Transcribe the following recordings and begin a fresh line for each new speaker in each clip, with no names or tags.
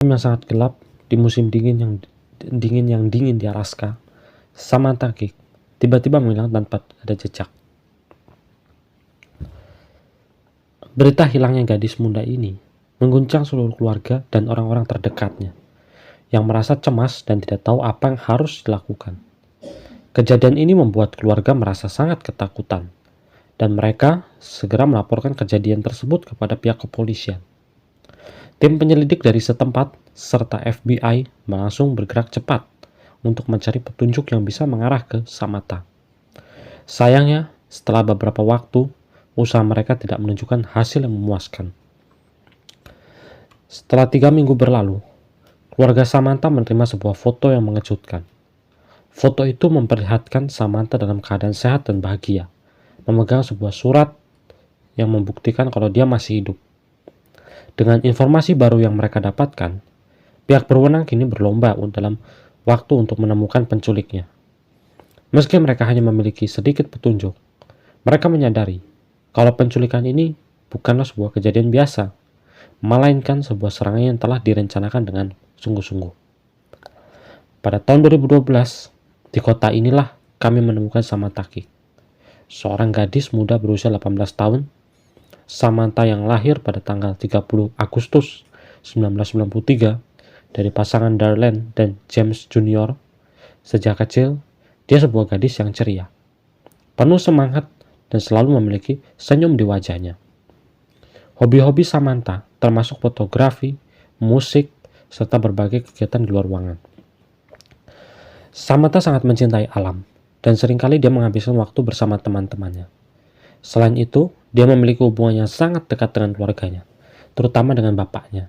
malam yang sangat gelap, di musim dingin di Alaska, Samantha Gig tiba-tiba menghilang tanpa ada jejak. Berita hilangnya gadis muda ini mengguncang seluruh keluarga dan orang-orang terdekatnya, yang merasa cemas dan tidak tahu apa yang harus dilakukan. Kejadian ini membuat keluarga merasa sangat ketakutan, dan mereka segera melaporkan kejadian tersebut kepada pihak kepolisian. Tim penyelidik dari setempat serta FBI langsung bergerak cepat untuk mencari petunjuk yang bisa mengarah ke Samantha. Sayangnya, setelah beberapa waktu, usaha mereka tidak menunjukkan hasil yang memuaskan. Setelah 3 minggu berlalu, keluarga Samantha menerima sebuah foto yang mengejutkan. Foto itu memperlihatkan Samantha dalam keadaan sehat dan bahagia, memegang sebuah surat yang membuktikan kalau dia masih hidup. Dengan informasi baru yang mereka dapatkan, pihak berwenang kini berlomba dalam waktu untuk menemukan penculiknya. Meski mereka hanya memiliki sedikit petunjuk, mereka menyadari kalau penculikan ini bukanlah sebuah kejadian biasa, melainkan sebuah serangan yang telah direncanakan dengan sungguh-sungguh. Pada tahun 2012, di kota inilah kami menemukan Samantha Gig, seorang gadis muda berusia 18 tahun. Samantha yang lahir pada tanggal 30 Agustus 1993 dari pasangan Darlene dan James Jr. Sejak kecil, dia sebuah gadis yang ceria, penuh semangat, dan selalu memiliki senyum di wajahnya. Hobi-hobi Samantha termasuk fotografi, musik, serta berbagai kegiatan di luar ruangan. Samantha sangat mencintai alam, dan seringkali dia menghabiskan waktu bersama teman-temannya. Selain itu, dia memiliki hubungan yang sangat dekat dengan keluarganya, terutama dengan bapaknya,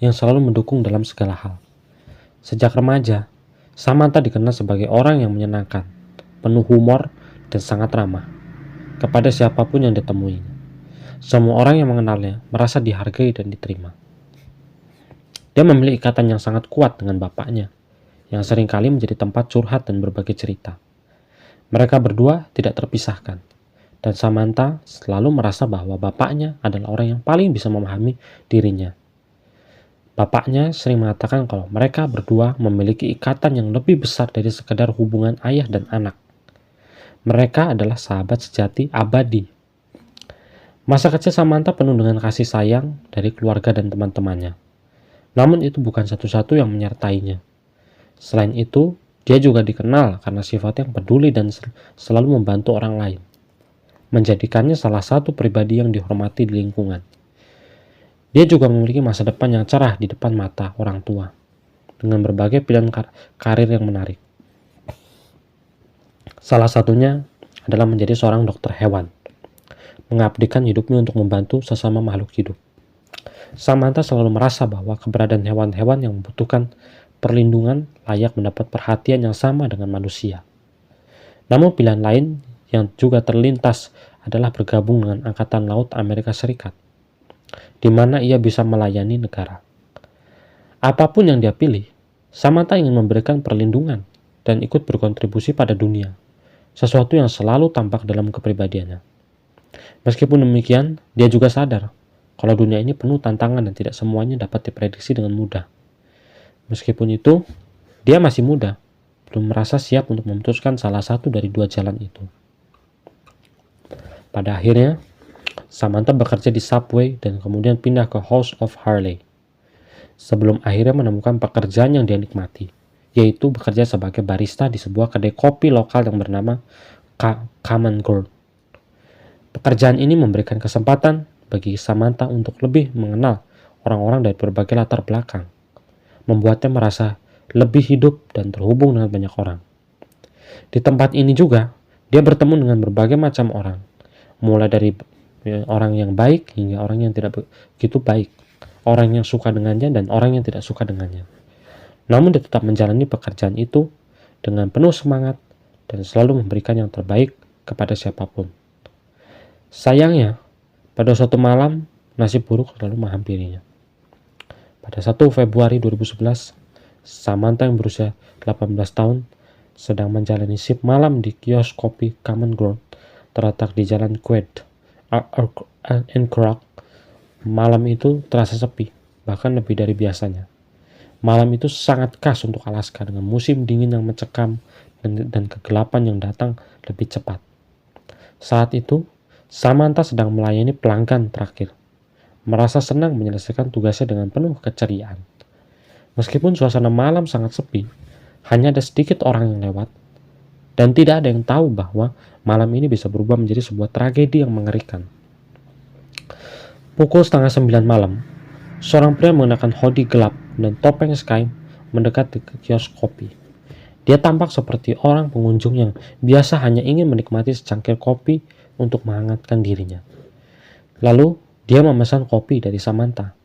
yang selalu mendukung dalam segala hal. Sejak remaja, Samantha dikenal sebagai orang yang menyenangkan, penuh humor, dan sangat ramah kepada siapapun yang ditemuinya. Semua orang yang mengenalnya merasa dihargai dan diterima. Dia memiliki ikatan yang sangat kuat dengan bapaknya, yang seringkali menjadi tempat curhat dan berbagi cerita. Mereka berdua tidak terpisahkan, dan Samantha selalu merasa bahwa bapaknya adalah orang yang paling bisa memahami dirinya. Bapaknya sering mengatakan kalau mereka berdua memiliki ikatan yang lebih besar dari sekedar hubungan ayah dan anak. Mereka adalah sahabat sejati abadi. Masa kecil Samantha penuh dengan kasih sayang dari keluarga dan teman-temannya. Namun itu bukan satu-satu yang menyertainya. Selain itu, dia juga dikenal karena sifat yang peduli dan selalu membantu orang lain, menjadikannya salah satu pribadi yang dihormati di lingkungan. Dia juga memiliki masa depan yang cerah di depan mata orang tua, dengan berbagai pilihan karir yang menarik. Salah satunya adalah menjadi seorang dokter hewan, mengabdikan hidupnya untuk membantu sesama makhluk hidup. Samantha selalu merasa bahwa keberadaan hewan-hewan yang membutuhkan perlindungan layak mendapat perhatian yang sama dengan manusia. Namun pilihan lain yang juga terlintas adalah bergabung dengan Angkatan Laut Amerika Serikat, di mana ia bisa melayani negara. Apapun yang dia pilih, Samantha ingin memberikan perlindungan dan ikut berkontribusi pada dunia, sesuatu yang selalu tampak dalam kepribadiannya. Meskipun demikian, dia juga sadar kalau dunia ini penuh tantangan dan tidak semuanya dapat diprediksi dengan mudah. Meskipun itu, dia masih muda, belum merasa siap untuk memutuskan salah satu dari dua jalan itu. Pada akhirnya, Samantha bekerja di Subway dan kemudian pindah ke House of Harley, sebelum akhirnya menemukan pekerjaan yang dia nikmati, yaitu bekerja sebagai barista di sebuah kedai kopi lokal yang bernama Common Ground. Pekerjaan ini memberikan kesempatan bagi Samantha untuk lebih mengenal orang-orang dari berbagai latar belakang, membuatnya merasa lebih hidup dan terhubung dengan banyak orang. Di tempat ini juga, dia bertemu dengan berbagai macam orang, mulai dari orang yang baik hingga orang yang tidak begitu baik, orang yang suka dengannya dan orang yang tidak suka dengannya. Namun dia tetap menjalani pekerjaan itu dengan penuh semangat dan selalu memberikan yang terbaik kepada siapapun. Sayangnya, pada suatu malam, nasib buruk selalu menghampirinya. Pada 1 Februari 2011, Samantha yang berusia 18 tahun sedang menjalani shift malam di kios kopi Common Ground terletak di Jalan Quaid, Anchorage. Malam itu terasa sepi, bahkan lebih dari biasanya. Malam itu sangat khas untuk Alaska dengan musim dingin yang mencekam dan kegelapan yang datang lebih cepat. Saat itu, Samantha sedang melayani pelanggan terakhir, merasa senang menyelesaikan tugasnya dengan penuh keceriaan. Meskipun suasana malam sangat sepi, hanya ada sedikit orang yang lewat, dan tidak ada yang tahu bahwa malam ini bisa berubah menjadi sebuah tragedi yang mengerikan. Pukul 8:30 malam, seorang pria mengenakan hoodie gelap dan topeng sky mendekat ke kios kopi. Dia tampak seperti orang pengunjung yang biasa hanya ingin menikmati secangkir kopi untuk menghangatkan dirinya. Lalu, dia memesan kopi dari Samantha,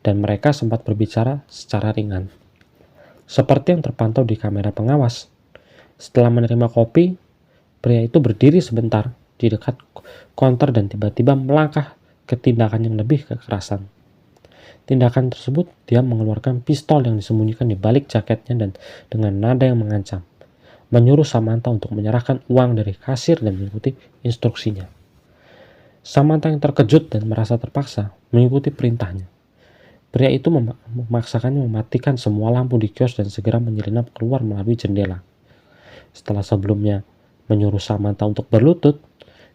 dan mereka sempat berbicara secara ringan. Seperti yang terpantau di kamera pengawas. Setelah menerima kopi, pria itu berdiri sebentar di dekat counter dan tiba-tiba melangkah ke tindakan yang lebih kekerasan. Tindakan tersebut, dia mengeluarkan pistol yang disembunyikan di balik jaketnya dan dengan nada yang mengancam, menyuruh Samantha untuk menyerahkan uang dari kasir dan mengikuti instruksinya. Samantha yang terkejut dan merasa terpaksa mengikuti perintahnya. Pria itu memaksakannya mematikan semua lampu di kios dan segera menyelinap keluar melalui jendela. Setelah sebelumnya menyuruh Samantha untuk berlutut,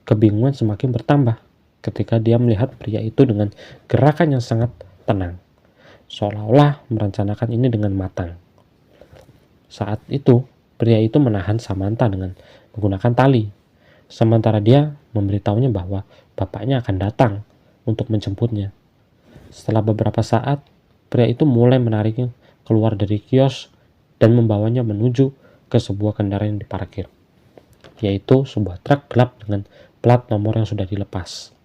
kebingungan semakin bertambah ketika dia melihat pria itu dengan gerakan yang sangat tenang, seolah-olah merencanakan ini dengan matang. Saat itu, pria itu menahan Samantha dengan menggunakan tali, sementara dia memberitahunya bahwa bapaknya akan datang untuk menjemputnya. Setelah beberapa saat, pria itu mulai menariknya keluar dari kios dan membawanya menuju ke sebuah kendaraan yang diparkir, yaitu sebuah truk gelap dengan plat nomor yang sudah dilepas.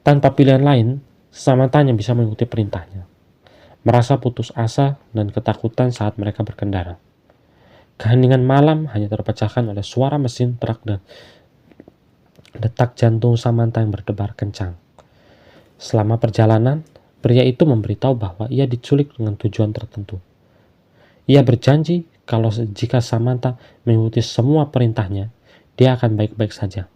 Tanpa pilihan lain, Samantha hanya bisa mengikuti perintahnya, merasa putus asa dan ketakutan saat mereka berkendara. Keheningan malam hanya terpecahkan oleh suara mesin truk dan detak jantung Samantha yang berdebar kencang. Selama perjalanan, pria itu memberitahu bahwa ia diculik dengan tujuan tertentu. Ia berjanji kalau jika Samantha mengikuti semua perintahnya, dia akan baik-baik saja.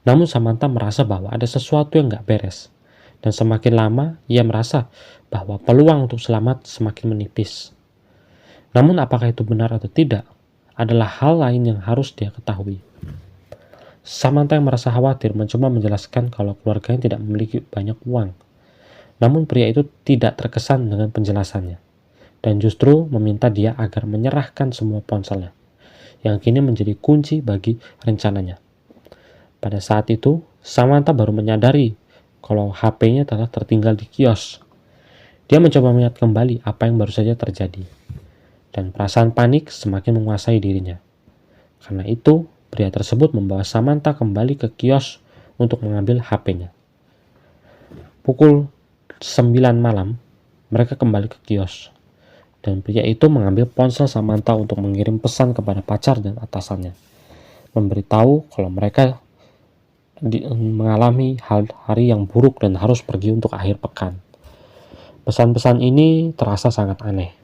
Namun Samantha merasa bahwa ada sesuatu yang gak beres, dan semakin lama ia merasa bahwa peluang untuk selamat semakin menipis. Namun apakah itu benar atau tidak, adalah hal lain yang harus dia ketahui. Samantha yang merasa khawatir mencoba menjelaskan kalau keluarganya tidak memiliki banyak uang. Namun pria itu tidak terkesan dengan penjelasannya, dan justru meminta dia agar menyerahkan semua ponselnya, yang kini menjadi kunci bagi rencananya. Pada saat itu, Samantha baru menyadari kalau HP-nya telah tertinggal di kios. Dia mencoba mengingat kembali apa yang baru saja terjadi, dan perasaan panik semakin menguasai dirinya. Karena itu, pria tersebut membawa Samantha kembali ke kios untuk mengambil HP-nya. Pukul 9 malam, mereka kembali ke kios, dan pria itu mengambil ponsel Samantha untuk mengirim pesan kepada pacar dan atasannya, memberitahu kalau mereka mengalami hari yang buruk dan harus pergi untuk akhir pekan. Pesan-pesan ini terasa sangat aneh,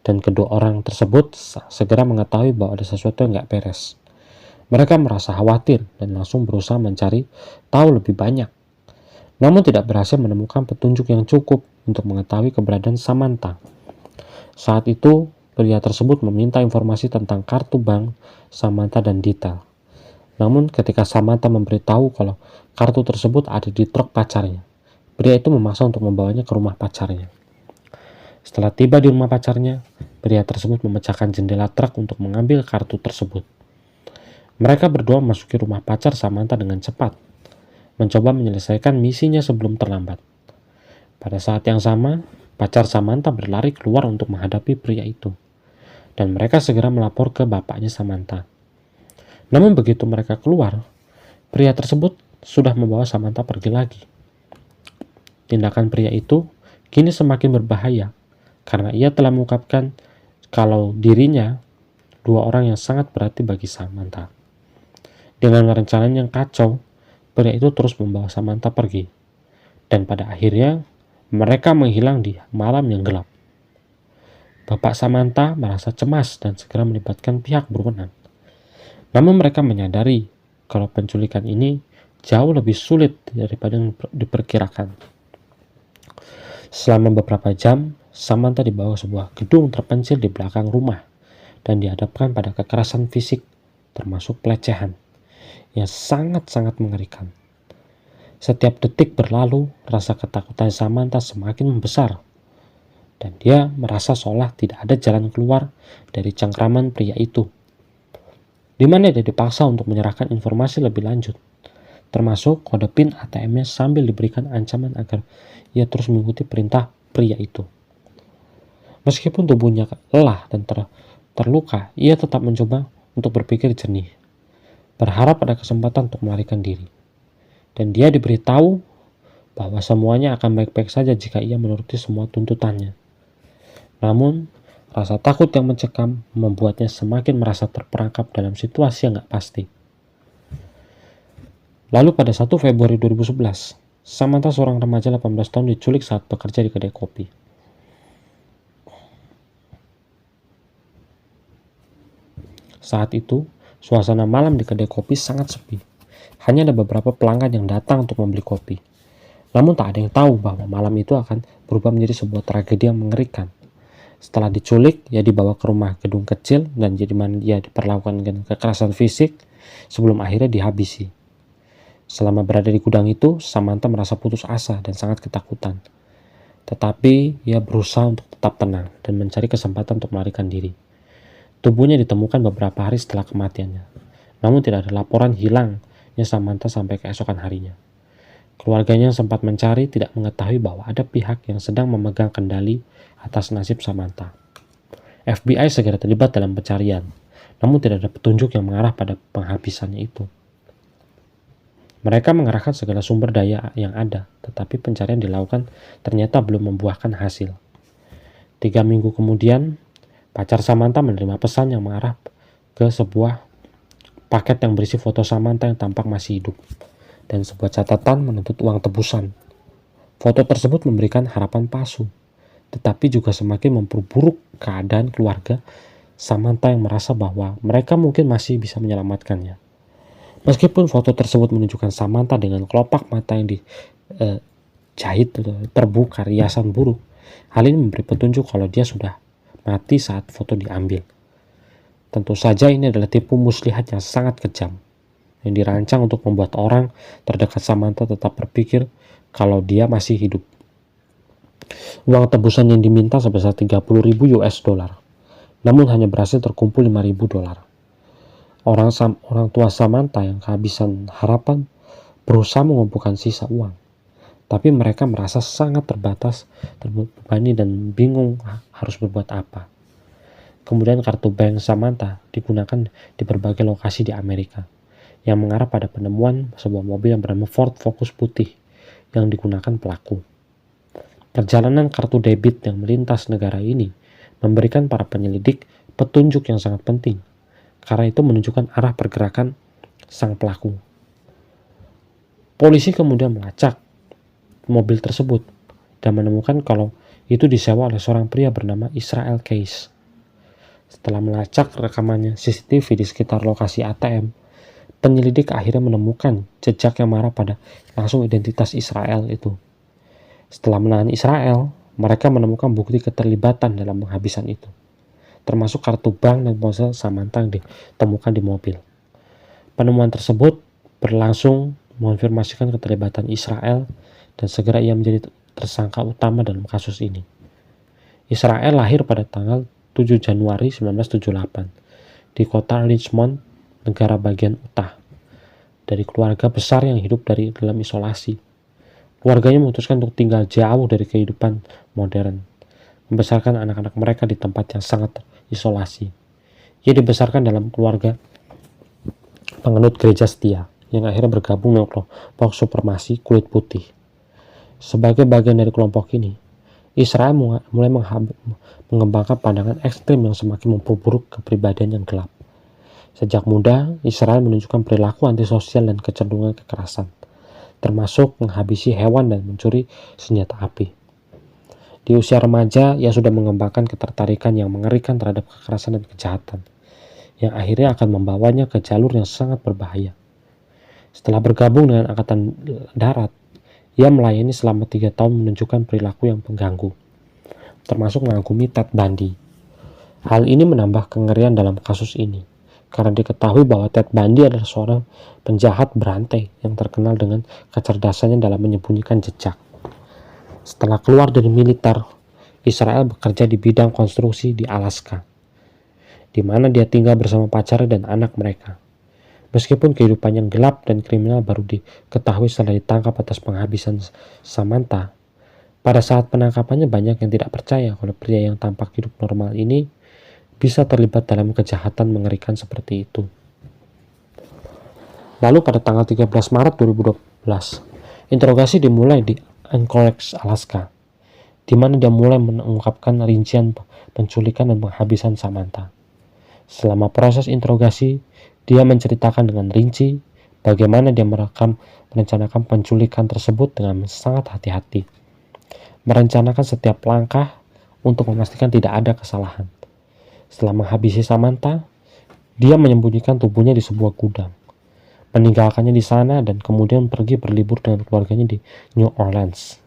dan kedua orang tersebut segera mengetahui bahwa ada sesuatu yang gak beres. Mereka merasa khawatir dan langsung berusaha mencari tahu lebih banyak, namun tidak berhasil menemukan petunjuk yang cukup untuk mengetahui keberadaan Samantha. Saat itu, pria tersebut meminta informasi tentang kartu bank Samantha dan detail. Namun ketika Samantha memberitahu kalau kartu tersebut ada di truk pacarnya, pria itu memaksa untuk membawanya ke rumah pacarnya. Setelah tiba di rumah pacarnya, pria tersebut memecahkan jendela truk untuk mengambil kartu tersebut. Mereka berdua memasuki rumah pacar Samantha dengan cepat, mencoba menyelesaikan misinya sebelum terlambat. Pada saat yang sama, pacar Samantha berlari keluar untuk menghadapi pria itu, dan mereka segera melapor ke bapaknya Samantha. Namun begitu mereka keluar, pria tersebut sudah membawa Samantha pergi lagi. Tindakan pria itu kini semakin berbahaya karena ia telah mengungkapkan kalau dirinya dua orang yang sangat berarti bagi Samantha. Dengan rencananya yang kacau, pria itu terus membawa Samantha pergi, dan pada akhirnya mereka menghilang di malam yang gelap. Bapak Samantha merasa cemas dan segera melibatkan pihak berwenang. Namun mereka menyadari kalau penculikan ini jauh lebih sulit daripada yang diperkirakan. Selama beberapa jam, Samantha dibawa ke sebuah gedung terpencil di belakang rumah dan dihadapkan pada kekerasan fisik, termasuk pelecehan, yang sangat-sangat mengerikan. Setiap detik berlalu, rasa ketakutan Samantha semakin membesar, dan dia merasa seolah tidak ada jalan keluar dari cengkraman pria itu, di mana dia dipaksa untuk menyerahkan informasi lebih lanjut, termasuk kode PIN ATM-nya sambil diberikan ancaman agar ia terus mengikuti perintah pria itu. Meskipun tubuhnya lelah dan terluka, ia tetap mencoba untuk berpikir jernih, berharap ada kesempatan untuk melarikan diri. Dan dia diberitahu bahwa semuanya akan baik-baik saja jika ia menuruti semua tuntutannya. Namun, rasa takut yang mencekam membuatnya semakin merasa terperangkap dalam situasi yang gak pasti. Lalu pada 1 Februari 2011, Samantha, seorang remaja 18 tahun, diculik saat bekerja di kedai kopi. Saat itu, suasana malam di kedai kopi sangat sepi. Hanya ada beberapa pelanggan yang datang untuk membeli kopi. Namun tak ada yang tahu bahwa malam itu akan berubah menjadi sebuah tragedi yang mengerikan. Setelah diculik, ia dibawa ke rumah gedung kecil dan di mana dia diperlakukan dengan kekerasan fisik sebelum akhirnya dihabisi. Selama berada di gudang itu, Samantha merasa putus asa dan sangat ketakutan. Tetapi ia berusaha untuk tetap tenang dan mencari kesempatan untuk melarikan diri. Tubuhnya ditemukan beberapa hari setelah kematiannya, namun tidak ada laporan hilangnya Samantha sampai keesokan harinya. Keluarganya yang sempat mencari tidak mengetahui bahwa ada pihak yang sedang memegang kendali atas nasib Samantha. FBI segera terlibat dalam pencarian, namun tidak ada petunjuk yang mengarah pada penghabisannya itu. Mereka mengerahkan segala sumber daya yang ada, tetapi pencarian dilakukan ternyata belum membuahkan hasil. 3 minggu kemudian, pacar Samantha menerima pesan yang mengarah ke sebuah paket yang berisi foto Samantha yang tampak masih hidup dan sebuah catatan menuntut uang tebusan. Foto tersebut memberikan harapan palsu, tetapi juga semakin memperburuk keadaan keluarga Samantha yang merasa bahwa mereka mungkin masih bisa menyelamatkannya. Meskipun foto tersebut menunjukkan Samantha dengan kelopak mata yang dijahit terbuka riasan buruk, hal ini memberi petunjuk kalau dia sudah mati saat foto diambil. Tentu saja ini adalah tipu muslihat yang sangat kejam, yang dirancang untuk membuat orang terdekat Samantha tetap berpikir kalau dia masih hidup. Uang tebusan yang diminta sebesar 30.000 US dollar, namun hanya berhasil terkumpul 5.000 dolar. Orang tua Samantha yang kehabisan harapan berusaha mengumpulkan sisa uang, tapi mereka merasa sangat terbatas, terbebani dan bingung harus berbuat apa. Kemudian kartu bank Samantha digunakan di berbagai lokasi di Amerika, yang mengarah pada penemuan sebuah mobil yang bernama Ford Focus putih yang digunakan pelaku. Perjalanan kartu debit yang melintas negara ini memberikan para penyelidik petunjuk yang sangat penting, karena itu menunjukkan arah pergerakan sang pelaku. Polisi kemudian melacak mobil tersebut dan menemukan kalau itu disewa oleh seorang pria bernama Israel Case. Setelah melacak rekamannya CCTV di sekitar lokasi ATM, penyelidik akhirnya menemukan jejak yang mengarah pada langsung identitas Israel itu. Setelah menahan Israel, mereka menemukan bukti keterlibatan dalam penghabisan itu, termasuk kartu bank dan ponsel Samantha yang ditemukan di mobil. Penemuan tersebut berlangsung mengonfirmasikan keterlibatan Israel dan segera ia menjadi tersangka utama dalam kasus ini. Israel lahir pada tanggal 7 Januari 1978 di kota Richmond, negara bagian Utah, dari keluarga besar yang hidup dalam isolasi. Keluarganya memutuskan untuk tinggal jauh dari kehidupan modern, membesarkan anak-anak mereka di tempat yang sangat isolasi. Ia dibesarkan dalam keluarga penganut gereja setia yang akhirnya bergabung dengan kelompok supremasi kulit putih. Sebagai bagian dari kelompok ini, Israel mulai mengembangkan pandangan ekstrim yang semakin memperburuk kepribadian yang gelap. Sejak muda, Israel menunjukkan perilaku antisosial dan kecenderungan kekerasan, termasuk menghabisi hewan dan mencuri senjata api. Di usia remaja, ia sudah mengembangkan ketertarikan yang mengerikan terhadap kekerasan dan kejahatan, yang akhirnya akan membawanya ke jalur yang sangat berbahaya. Setelah bergabung dengan Angkatan Darat, ia melayani selama 3 tahun menunjukkan perilaku yang mengganggu. termasuk mengagumi Ted Bundy. Hal ini menambah kengerian dalam kasus ini, karena diketahui bahwa Ted Bundy adalah seorang penjahat berantai yang terkenal dengan kecerdasannya dalam menyembunyikan jejak. Setelah keluar dari militer, Israel bekerja di bidang konstruksi di Alaska, di mana dia tinggal bersama pacarnya dan anak mereka. Meskipun kehidupannya gelap dan kriminal baru diketahui setelah ditangkap atas penghabisan Samantha, pada saat penangkapannya banyak yang tidak percaya kalau pria yang tampak hidup normal ini bisa terlibat dalam kejahatan mengerikan seperti itu. Lalu pada tanggal 13 Maret 2012, interogasi dimulai di Anchorage, Alaska, di mana dia mulai mengungkapkan rincian penculikan dan penghabisan Samantha. Selama proses interogasi, dia menceritakan dengan rinci bagaimana dia merencanakan penculikan tersebut dengan sangat hati-hati, merencanakan setiap langkah untuk memastikan tidak ada kesalahan. Setelah menghabisi Samantha, dia menyembunyikan tubuhnya di sebuah gudang, meninggalkannya di sana dan kemudian pergi berlibur dengan keluarganya di New Orleans.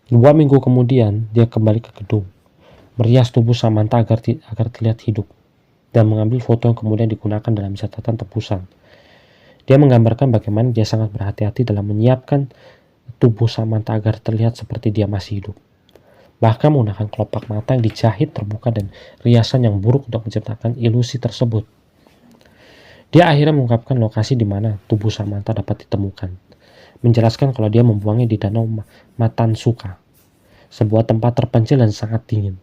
2 minggu kemudian, dia kembali ke gedung, merias tubuh Samantha agar terlihat hidup, dan mengambil foto yang kemudian digunakan dalam catatan tebusan. Dia menggambarkan bagaimana dia sangat berhati-hati dalam menyiapkan tubuh Samantha agar terlihat seperti dia masih hidup. Bahkan menggunakan kelopak mata yang dijahit terbuka dan riasan yang buruk untuk menciptakan ilusi tersebut. Dia akhirnya mengungkapkan lokasi di mana tubuh Samantha dapat ditemukan, menjelaskan kalau dia membuangnya di Danau Matansuka, sebuah tempat terpencil dan sangat dingin.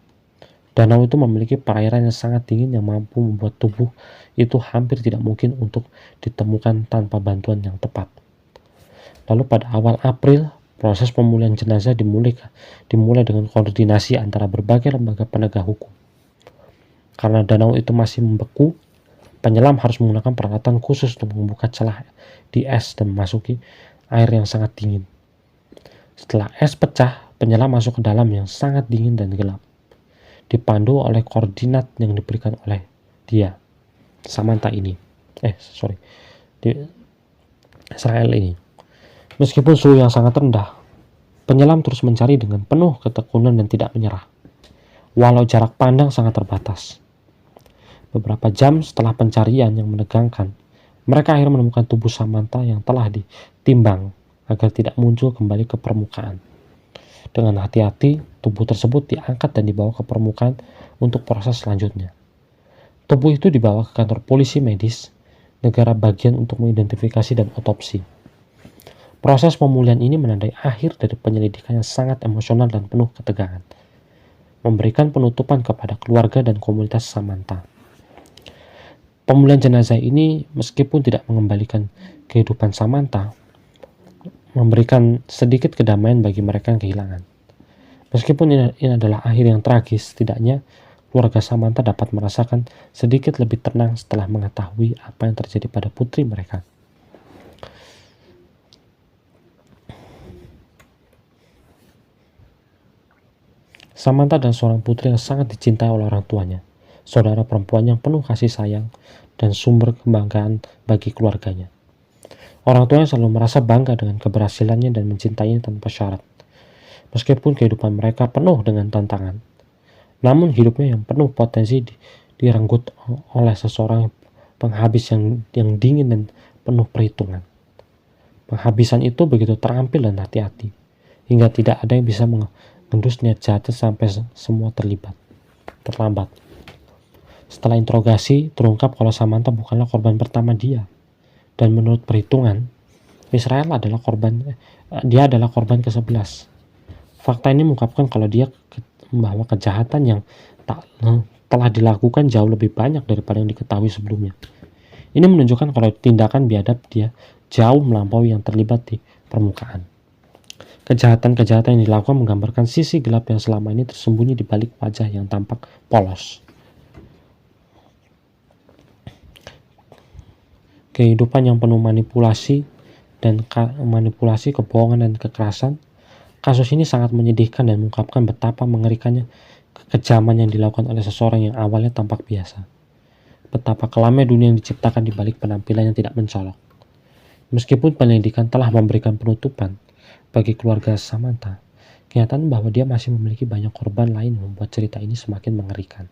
Danau itu memiliki perairan yang sangat dingin yang mampu membuat tubuh itu hampir tidak mungkin untuk ditemukan tanpa bantuan yang tepat. Lalu pada awal April, proses pemulihan jenazah dimulai dengan koordinasi antara berbagai lembaga penegak hukum. Karena danau itu masih membeku, penyelam harus menggunakan peralatan khusus untuk membuka celah di es dan memasuki air yang sangat dingin. Setelah es pecah, penyelam masuk ke dalam yang sangat dingin dan gelap, dipandu oleh koordinat yang diberikan oleh dia, Samantha ini. Di Israel ini. Meskipun suhu yang sangat rendah, penyelam terus mencari dengan penuh ketekunan dan tidak menyerah, walau jarak pandang sangat terbatas. Beberapa jam setelah pencarian yang menegangkan, mereka akhirnya menemukan tubuh Samantha yang telah ditimbang agar tidak muncul kembali ke permukaan. Dengan hati-hati, tubuh tersebut diangkat dan dibawa ke permukaan untuk proses selanjutnya. Tubuh itu dibawa ke kantor polisi medis negara bagian untuk mengidentifikasi dan otopsi. Proses pemulihan ini menandai akhir dari penyelidikan yang sangat emosional dan penuh ketegangan, memberikan penutupan kepada keluarga dan komunitas Samantha. Pemulihan jenazah ini meskipun tidak mengembalikan kehidupan Samantha, memberikan sedikit kedamaian bagi mereka yang kehilangan. Meskipun ini adalah akhir yang tragis, setidaknya keluarga Samantha dapat merasakan sedikit lebih tenang setelah mengetahui apa yang terjadi pada putri mereka. Samantha adalah seorang putri yang sangat dicintai oleh orang tuanya, saudara perempuan yang penuh kasih sayang, dan sumber kebanggaan bagi keluarganya. Orang tuanya selalu merasa bangga dengan keberhasilannya dan mencintainya tanpa syarat. Meskipun kehidupan mereka penuh dengan tantangan, namun hidupnya yang penuh potensi direnggut oleh seseorang penghabis yang dingin dan penuh perhitungan. Penghabisan itu begitu terampil dan hati-hati, hingga tidak ada yang bisa mengendus niat jahatnya sampai semua terlambat. Setelah interogasi, terungkap kalau Samantha bukanlah korban pertama dia. Dan menurut perhitungan, Israel adalah korban ke-11. Fakta ini mengungkapkan kalau dia membawa kejahatan yang telah dilakukan jauh lebih banyak daripada yang diketahui sebelumnya. Ini menunjukkan kalau tindakan biadab dia jauh melampaui yang terlibat di permukaan. Kejahatan-kejahatan yang dilakukan menggambarkan sisi gelap yang selama ini tersembunyi di balik wajah yang tampak polos. Kehidupan yang penuh manipulasi, kebohongan, dan kekerasan. Kasus ini sangat menyedihkan dan mengungkapkan betapa mengerikannya kekejaman yang dilakukan oleh seseorang yang awalnya tampak biasa. Betapa kelamnya dunia yang diciptakan di balik penampilan yang tidak mencolok. Meskipun penyelidikan telah memberikan penutupan bagi keluarga Samantha, Kenyataan bahwa dia masih memiliki banyak korban lain membuat cerita ini semakin mengerikan.